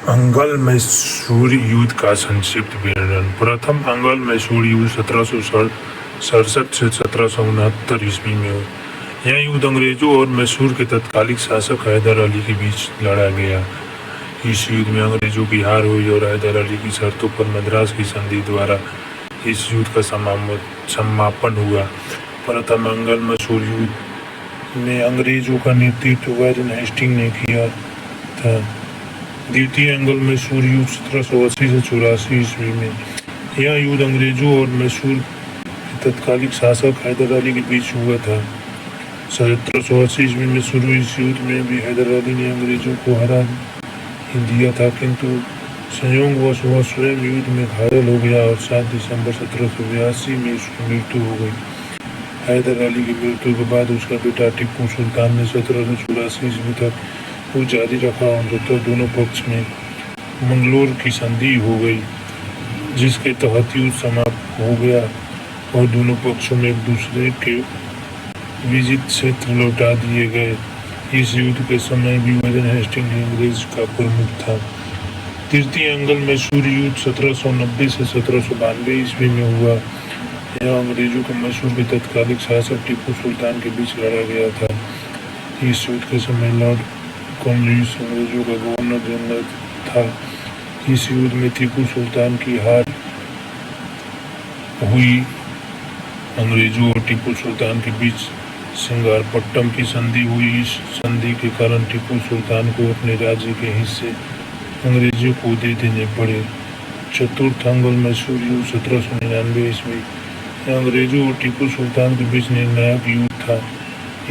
अंगल मैसूर युद्ध का संक्षिप्त विवरण। प्रथम अंगल मैसूर युद्ध 1767 से 1769 ईस्वी में हुआ। यह युद्ध अंग्रेजों और मैसूर के तत्कालिक शासक हैदर अली के बीच लड़ा गया। इस युद्ध में अंग्रेजों की हार हुई और हैदर अली की शर्तों पर मद्रास की संधि द्वारा इस युद्ध का समापन हुआ। प्रथम अंगल मैसूर युद्ध में अंग्रेजों का नेतृत्व वारेन हेस्टिंग ने किया था। द्वितीय अंगल मैसूर युद्ध 1780 से 84 ईस्वी में। यह युद्ध अंग्रेजों और मैसूर के तत्कालिक शासक हैदर अली के बीच हुआ था। 1780 ईस्वी में शुरू इस युद्ध में भी हैदर अली ने अंग्रेजों को हरा दिया था, किंतु संयोगवश वह स्वयं युद्ध में घायल हो गया और 7 दिसंबर 1782 में उसकी मृत्यु हो गई। हैदर अली की मृत्यु के बाद उसका बेटा टीपू सुल्तान ने 1784 ईस्वी तक वो जारी रखा और दोनों पक्ष में मंगलोर की संधि हो गई, जिसके तहत युद्ध समाप्त हो गया और दोनों पक्षों में एक दूसरे के विजित क्षेत्र लौटा दिए गए। इस युद्ध के समय भी वारेन हेस्टिंग अंग्रेज का प्रमुख था। तृतीय अंगल मैसूर युद्ध 1790 से 1792 ईस्वी में हुआ। यह अंग्रेजों के मैसूर के तत्कालिक शासक टीपू सुल्तान के बीच लड़ा गया था। इस युद्ध के समय लॉर्ड कॉर्नवालिस अंग्रेजों का गवर्नर जनरल था। इस युद्ध में टीपू सुल्तान की हार हुई। अंग्रेजों और टीपू सुल्तान के बीच सिंगारपट्टम की संधि हुई। इस संधि के कारण टीपू सुल्तान को अपने राज्य के हिस्से अंग्रेजों को दे देने पड़े। चतुर्थ अंगल मैसूर युद्ध 1799 ईस्वी। अंग्रेजों और टीपू सुल्तान के बीच निर्णायक युद्ध था।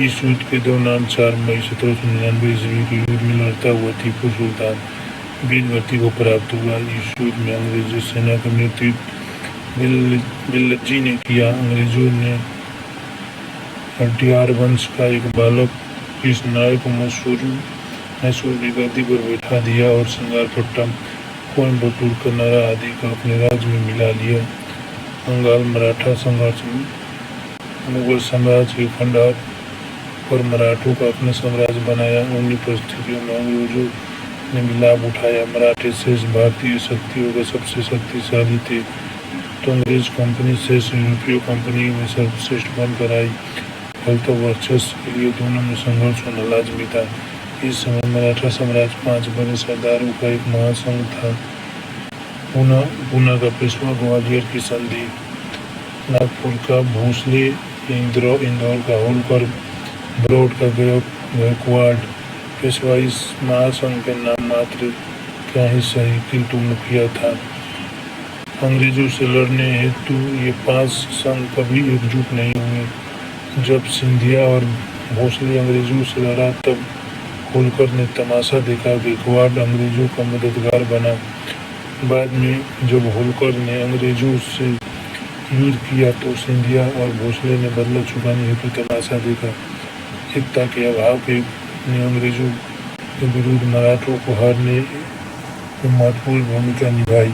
इस युद्ध के दौरान 4 मई 1799 ईस्वी के युद्ध में लड़ता हुआ टीपू सुल्तान वीरगति को प्राप्त हुआ। इस युद्ध में अंग्रेजी सेना का नेतृत्व बिल्लजी ने किया। अंग्रेजों ने हड्डियार वंश का एक बालक इस नायक को मैसूर की गद्दी पर बैठा दिया और सिंगारपट्टम, कोयम्बटूर, कन्नौज आदि को अपने राज्य में मिला लिया। बंगाल मराठा संघर्ष में मुगल साम्राज्य के खंडर पर मराठों का अपना साम्राज्य बनाया। उन्हीं परिस्थितियों में अंग्रेजों ने भी लाभ उठाया। मराठे शेष भारतीय शक्तियों के सबसे शक्तिशाली थे, तो अंग्रेज कंपनी शेष यूरोपीय कंपनी में सर्वश्रेष्ठ बनकर आई। फलतः वर्चस्व के लिए दोनों में संघर्ष होना लाजमी था। इस समय मराठा साम्राज्य 5 बड़े सरदारों का एक महासंघ था। पूना का पेशवा, ग्वालियर की संधि, नागपुर का भोसले, इंदौर का होलकर, बड़ौद का गायकवाड़ पेशवा इस महासंघ के नाम मात्र का ही सही, किंतु मुखिया था। अंग्रेजों से लड़ने हेतु ये 5 संघ कभी एकजुट नहीं हुए। जब सिंधिया और भोसले अंग्रेजों से लड़ा, तब होलकर ने तमाशा देखा। गायकवाड़ अंग्रेजों का मददगार बना। बाद में जब होलकर ने अंग्रेजों से युद्ध किया, तो सिंधिया और भोसले ने बदला चुकाने हेतु तमाशा देखा। एकता के अभाव ने अंग्रेजों के विरुद्ध मराठों को हारने में महत्वपूर्ण भूमिका निभाई।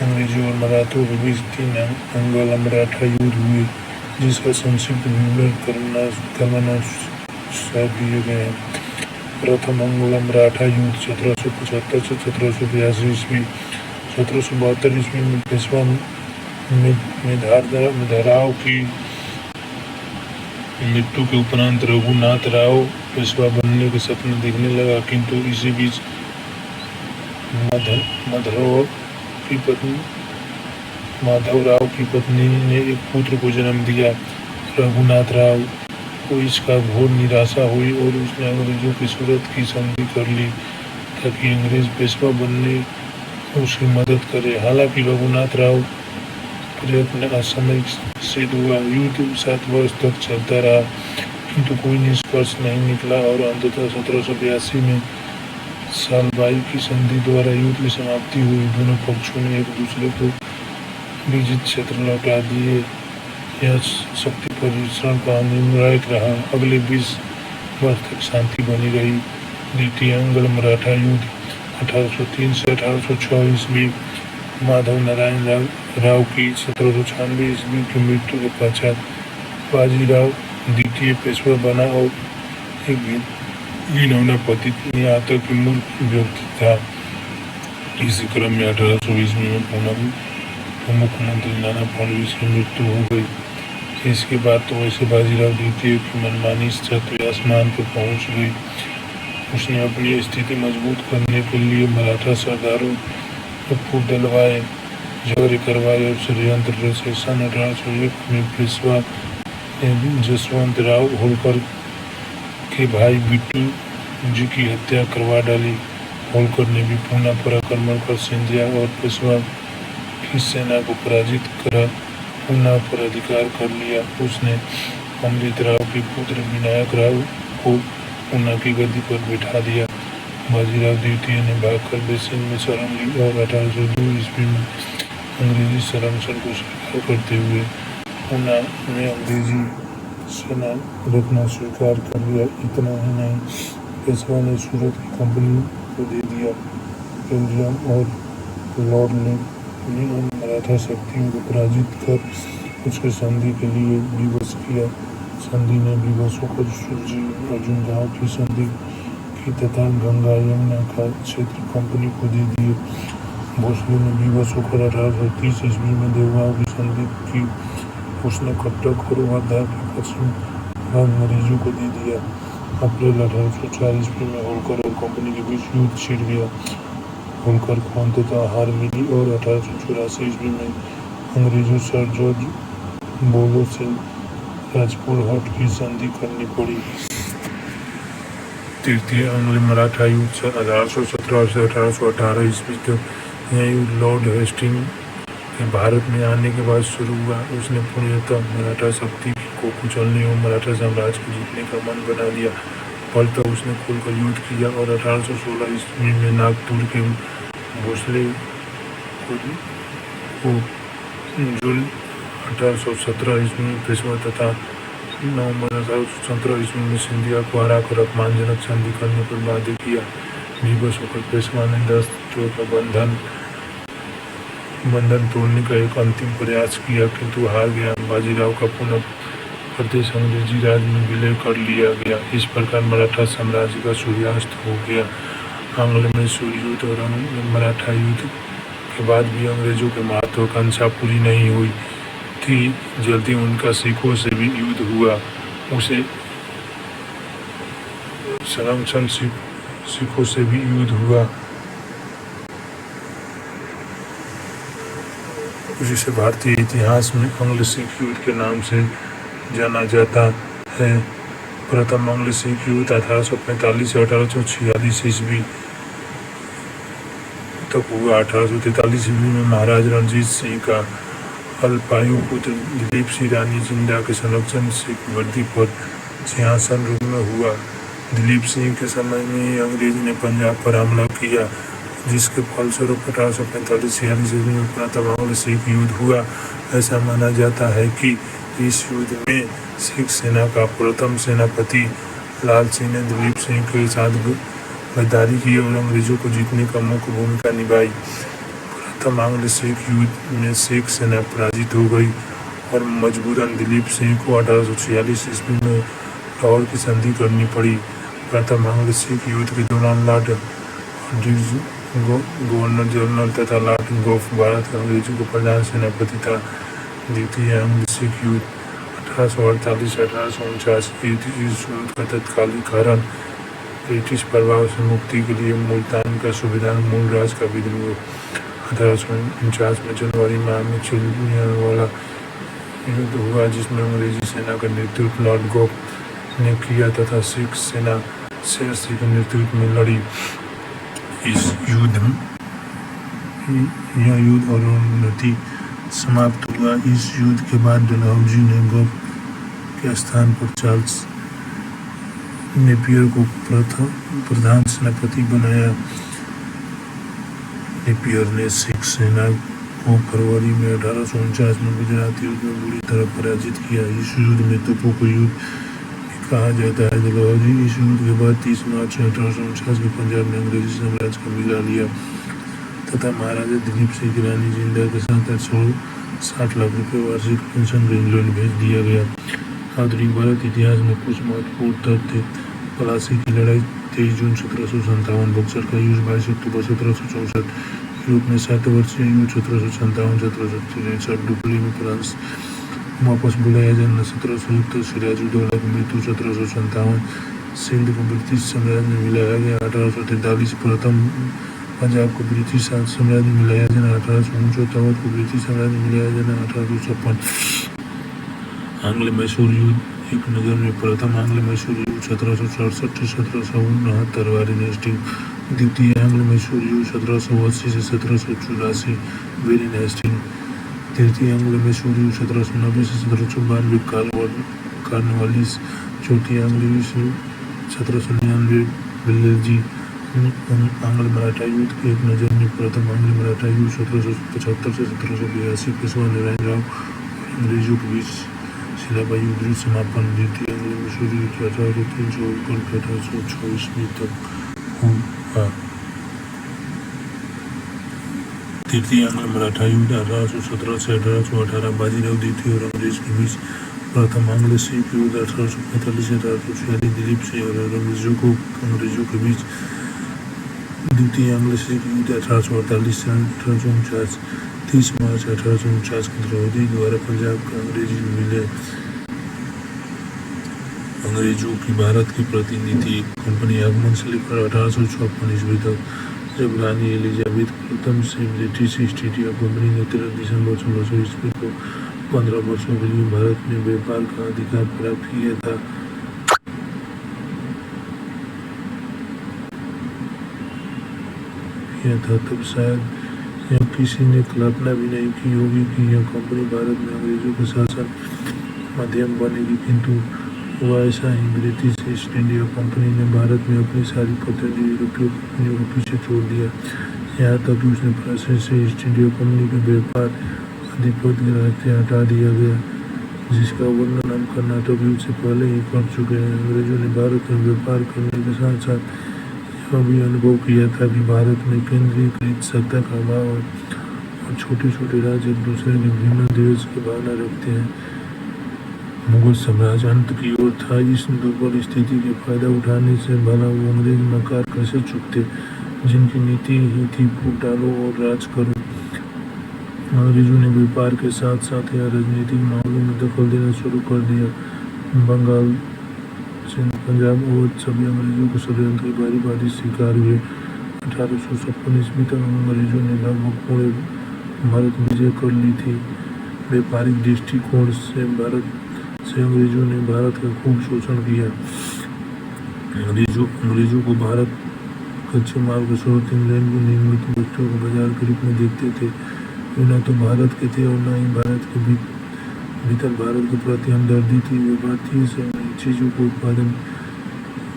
अंग्रेजों और मराठों के बीच 3 अंगल मराठा युद्ध हुए, जिसका संक्षिप्त विवरण करना दिए गए हैं। प्रथम अंगल मराठा युद्ध 1775 से 1782 ईस्वी। 1772 ईस्वी में पेशवा मेधाराव की मृत्यु के उपरांत रघुनाथ राव पेशवा बनने के सपना देखने लगा, किंतु इसी बीच माधव राव की पत्नी ने एक पुत्र को जन्म दिया। रघुनाथ राव को इसका घोर निराशा हुई और उसने अंग्रेजों की सूरत की संधि कर ली ताकि अंग्रेज पेशवा बनने उसकी मदद करे। हालांकि रघुनाथ राव प्रयत्न असमय सिद्ध हुआ। युद्ध 7 वर्ष तक चलता रहा, किंतु कोई निष्कर्ष नहीं निकला और अंततः 1782 में सालबाई की संधि द्वारा युद्ध की समाप्ति हुई। दोनों पक्षों ने एक दूसरे को विजित क्षेत्र लौटा दिए। यह शक्ति परीक्षण का निर्णायक रहा। अगले 20 वर्ष तक शांति बनी रही। द्वितीय अंगल मराठा युद्ध 1803 से 1806 ईस्वी। माधव नारायण राव की 1796 ईस्वी की मृत्यु के पश्चात बाजीराव द्वितीय पेशवा बना और एक घिनौना पतित आतंकी मूर्ख व्यक्ति था। इसी क्रम में 1820 में पूनम मुख्यमंत्री नाना फडणवीस की मृत्यु हो गई। इसके बाद तो वैसे बाजीराव द्वितीय की मनमानी छत आसमान पर पहुंच गई। उसने अपनी स्थिति मजबूत करने के लिए मराठा सरदारों को फूट डलवाए, झगड़े करवाए और षड्यंत्र रचे। सन 1801 में पेशवा जसवंत राव होलकर के भाई बिट्टू जी की हत्या करवा डाली। होलकर ने भी पूना पर आक्रमण कर सिंधिया और पेशवा की सेना को पराजित करा पूना पर अधिकार कर लिया। उसने अमृत राव के पुत्र विनायक राव को पूना की गद्दी पर बिठा दिया। बाजीराव द्वितीय ने भागकर बेसिन में शरण ली और 1802 ईस्वी में अंग्रेजी संरक्षण को स्वीकार करते हुए पूना में अंग्रेजी सेना रखना स्वीकार कर लिया। इतना ही नहीं, पेशवा ने सूरत की कंपनी को दे दिया। बेल्जियम और लॉर्ड ने मराठा शक्तियों को पराजित कर उसके संधि के लिए विवश किया। संधि ने विवश होकर सुरजी अर्जुन गांव की संधि की तथा गंगा यमुना का क्षेत्र कंपनी को दे दिए। भोसले ने विवश होकर 1830 ईस्वी में देवगांव की संधि की। उसने कटक और वर्धा के पश्चिम भाग अंग्रेजों को दे दिया। अप्रैल 1804 ईस्वी में होलकर और कंपनी के बीच युद्ध छिड़ गया। होलकर को अंततः हार मिली और 1884 ईस्वी में अंग्रेजों सर जॉर्ज बोलो से राजपुर हट की संधि करनी पड़ी। तृतीय एंग्लो मराठा युद्ध 1817 से 1818 ईस्वी तक। यह युद्ध लॉर्ड हेस्टिंग के भारत में आने के बाद शुरू हुआ। उसने पूर्णतः मराठा शक्ति को कुचलने और मराठा साम्राज्य को जीतने का मन बना लिया। फलतः उसने खुलकर युद्ध किया और 1816 ईस्वी में नागपुर के भोसले को जून 1817 ईस्वी में पेशवा तथा नवंबर 1817 ईस्वी में सिंधिया को हराकर अपमानजनक संधि करने पर बाध्य किया। विवश होकर पेशवा ने 10 का बंधन तोड़ने का एक अंतिम प्रयास किया, किंतु हार गया। बाजीराव का पुनः प्रदेश अंग्रेजी राज में विलय कर लिया गया। इस प्रकार मराठा साम्राज्य का सूर्यास्त हो गया। आंग्ल में सूर्य युद्ध और मराठा युद्ध के बाद भी अंग्रेजों की महत्वाकांक्षा पूरी नहीं हुई थी। जल्दी उनका सिखों से भी युद्ध हुआ। उसे संरक्षण सिखों से भी युद्ध हुआ, जिसे भारतीय इतिहास में आंग्ल सिख युद्ध के नाम से जाना जाता है। प्रथम आंग्ल सिख युद्ध 1845 से 1846 ईस्वी तक हुआ। 1843 ईस्वी में महाराज रणजीत सिंह का अल्पायु पुत्र दिलीप सिंह रानी जिंदा के संरक्षण से वर्दी पर सिंहासन रूप में हुआ। दिलीप सिंह के समय में ही अंग्रेज ने पंजाब पर हमला किया, जिसके फलस्वरूप 1845-46 ईस्वी में प्रथम आंग्ल सिख युद्ध हुआ। ऐसा माना जाता है कि इस युद्ध में सिख सेना का प्रथम सेनापति लाल सिंह ने दिलीप सिंह के साथ गद्दारी की और अंग्रेजों को जीतने का मुख्य भूमिका निभाई। प्रथम आंग्ल सिख युद्ध में सिख सेना पराजित हो गई और मजबूरन दिलीप सिंह को 1846 ईस्वी में लाहौर की संधि करनी पड़ी। प्रथम आंग्ल सिख युद्ध के दौरान लॉर्ड गवर्नर जनरल तथा लॉर्ड गोफ भारत के अंग्रेजों को प्रधान सेनापति था। द्वितीय आंग्ल सिख युद्ध 1848-1849 इस युद्ध का तत्कालिक कारण ब्रिटिश प्रभाव से मुक्ति के लिए मुल्तान का सूबेदार मूलराज का विद्रोह 1849 में जनवरी माह में छिड़ने वाला युद्ध हुआ, जिसमें अंग्रेजी सेना का नेतृत्व लॉर्ड गोफ ने किया तथा सिख सेना शेर सिंह के नेतृत्व में लड़ी। इस युद्ध और उन्नति समाप्त हुआ। इस युद्ध के बाद डलहौजी ने गोप के स्थान पर चार्ल्स नेपियर को प्रधान सेनापति बनाया। नेपियर ने सिख सेना को फरवरी में 1849 में गुजरात युद्ध में बुरी तरह पराजित किया। इस युद्ध में तोपों को युद्ध कहा जाता है। डलहौजी इस युद्ध के बाद 30 मार्च 1849 में पंजाब में अंग्रेजी साम्राज्य का मिला लिया तथा महाराजा दिलीप सिंह की रानी जिंदा के साथ 60 लाख रुपए वार्षिक पेंशन को इंग्लैंड भेज दिया गया। आधुनिक भारत इतिहास में कुछ महत्वपूर्ण तथ्य: प्लासी की लड़ाई 23 जून 1757, बक्सर का युद्ध 22 अक्टूबर 1764, यूरोप में 7 वर्षीय युद्ध 1757-1763 डुप्ली में फ्रांस वापस बुलाया जाना 1770 सिराजुद्दौला की मृत्यु 1757 सिंध को ब्रिटिश साम्राज्य में मिलाया गया 1843 प्रथम पंजाब को ब्रिटिश साम्राज्य में मिलाया जाना 1849 अवध को ब्रिटिश साम्राज्य में मिलाया जाना 1856 आंग्ल मैसूर युद्ध एक नगर में प्रथम आंग्ल मैसूर युद्ध 1767-1769 वारेन हेस्टिंग द्वितीय आंग्ल मैसूर युद्ध 1780 से 1784 वेरेन हेस्टिंग तृतीय आंग्ल मैसूर युद्ध 1790 से 1792 कार्नवालिस चौथी आंग्ल युद्ध 1799 वेल्लेजी आंग्ल मराठा युद्ध के एक नज़र में प्रथम आंग्ल मराठा युद्ध 1775 से 1782 पेशवा नारायण राव और अंग्रेजों के बीच सिलाबाई युद्ध समापन द्वितीय आंग्ल मैसूर युद्ध 1803 तक हुआ तृतीय आंग्ल मराठा युद्ध 1817 से 1818 बाजीराव द्वितीय और अंग्रेज के बीच प्रथम आंग्ल सिख युद्ध 1845 से 1846 दिलीप सिंह और अंग्रेजों के बीच द्वितीय आंग्ल सिख युद्ध 1848 से 1849 30 मार्च 1849 को द्रौपदी द्वारा पंजाब के अंग्रेजी मिले अंग्रेजों की भारत की प्रतिनिधि कंपनी आगमन से लेकर 1856 ईस्वी तक जब रानी एलिजाबेथ प्रथम से ब्रिटिश ईस्ट इंडिया कंपनी ने 13 दिसंबर 1600 ईस्वी को 15 वर्षों के लिए भारत में व्यापार का अधिकार प्राप्त किया था। तब शायद यह किसी ने कल्पना भी नहीं की होगी कि यह कंपनी भारत में अंग्रेजों के शासन माध्यम बनेगी, किंतु हुआ ऐसा ही। ब्रिटिश ईस्ट इंडिया कंपनी ने भारत में अपनी सारी पतंजलि यूरोपीय कंपनियों को पीछे छोड़ दिया, यहाँ तक कि उसने फ्रांस से ईस्ट इंडिया कंपनी के व्यापार आधिपत्य के रास्ते हटा दिया गया, जिसका वर्णन हम कर्नाटक युद्ध से पहले ही कर चुके हैं। अंग्रेजों ने भारत में व्यापार करने के साथ साथ यह भी अनुभव किया था कि भारत में केंद्रीकृत सत्ता का अभाव और छोटे छोटे राज्य एक दूसरे के भिन्न देश की भावना रखते हैं। मुगल साम्राज्य अंत की ओर था। इस दुर्बल स्थिति के फायदा उठाने से भला वो अंग्रेज नकार कैसे चुकते, जिनकी नीति ही थी फूट डालो और राज करो। अंग्रेजों ने व्यापार के साथ साथ यह राजनीतिक मामलों में दखल देना शुरू कर दिया। बंगाल, सिंध, पंजाब और सभी अंग्रेजों के षड्यंत्र की बारी बारी शिकार हुए। 1856 ईस्वी तक अंग्रेजों ने लगभग पूरे भारत विजय कर ली थी। व्यापारिक दृष्टिकोण से अंग्रेजों ने भारत का खूब शोषण किया। अंग्रेजों को भारत कच्चे माल के स्रोत इंग्लैंड में निर्मित वस्तुओं को बाजार के रूप में देखते थे। वे न तो भारत के थे और न ही भारत के भीतर भारत के प्रति हमदर्दी थी। वे भारतीय से चीज़ों को उत्पादन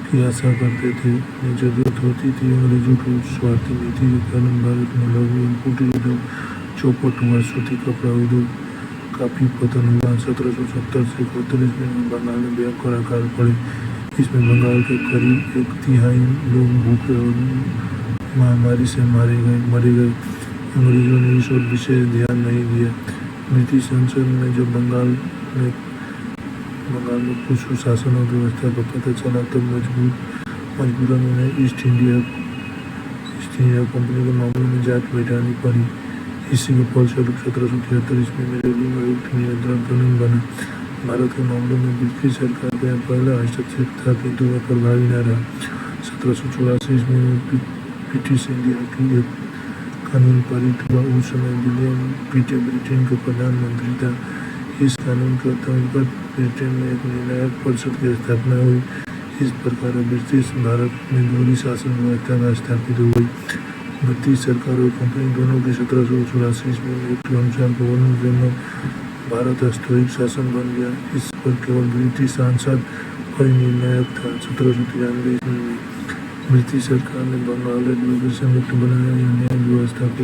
की आशा करते थे। उन्हें जरूरत होती थी। अंग्रेजों की स्वार्थी नीति के कारण भारत में लघु एवं कुटीर उद्योग चौपट हुआ। सूती कपड़ा उद्योग काफ़ी पतन हुआ। 1770 से 31 में बंगाल में भयंकर अकाल पड़े। इसमें बंगाल के करीब 1/3 लोग भूखे और महामारी से मरे गए। अंग्रेजों ने इस ओर विशेष ध्यान नहीं दिया। ब्रिटिश संसद में जब बंगाल में कुछ शासन और व्यवस्था का पता चला, तब मजबूरन उन्हें ईस्ट इंडिया कंपनी के मामलों में जांच बैठानी पड़ी। इसी के फलस्वरूप 1773 ईस्वी में रेलवे आयुक्त नियंत्रण कानून बना। भारत के मामलों में ब्रिटिश सरकार का पहला हस्तक्षेप था, किंतु वह प्रभावी न रहा। 1784 ईस्वी में ब्रिटिश इंडिया की एक कानून पारित हुआ। उस समय विलियम पिट ब्रिटेन के प्रधानमंत्री था। इस कानून के अंतर्गत ब्रिटेन में एक निर्णायक परिषद की स्थापना हुई। इस प्रकार ब्रिटिश भारत में दोहरी शासन व्यवस्था का स्थापित हुई। ब्रिटिश सरकार और कंपनी दोनों के 1784 ईस्वी में एक के अनुसार गवर्नर जनरल भारत अस्थायी शासन बन गया। इस पर केवल ब्रिटिश सांसद और निर्णायक था। 1793 ईस्वी में ब्रिटिश सरकार ने बंगाल एडमिनिस्ट्रेशन एक्ट बनाया। यह न्याय व्यवस्था को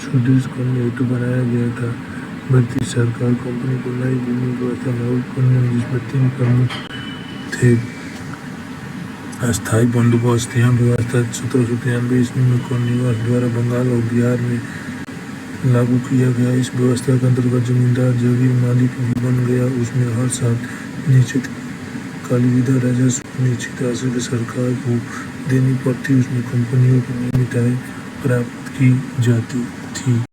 सुदृढ़ करने हेतु बनाया गया था। ब्रिटिश सरकार कंपनी को नई भूमि व्यवस्था लागू करने में जिसमें 3 प्रमुख थे। अस्थायी बंदोबस्त यह व्यवस्था 1793 ईस्वी में कॉर्नवालिस द्वारा बंगाल और बिहार में लागू किया गया। इस व्यवस्था के अंतर्गत जमींदार जागीर मालिक भी बन गया। उसमें हर साल निश्चित कालीविदा राजस्व निश्चित राशि सरकार को देनी पड़ती। उसमें कंपनियों की नियमित आय प्राप्त की जाती थी।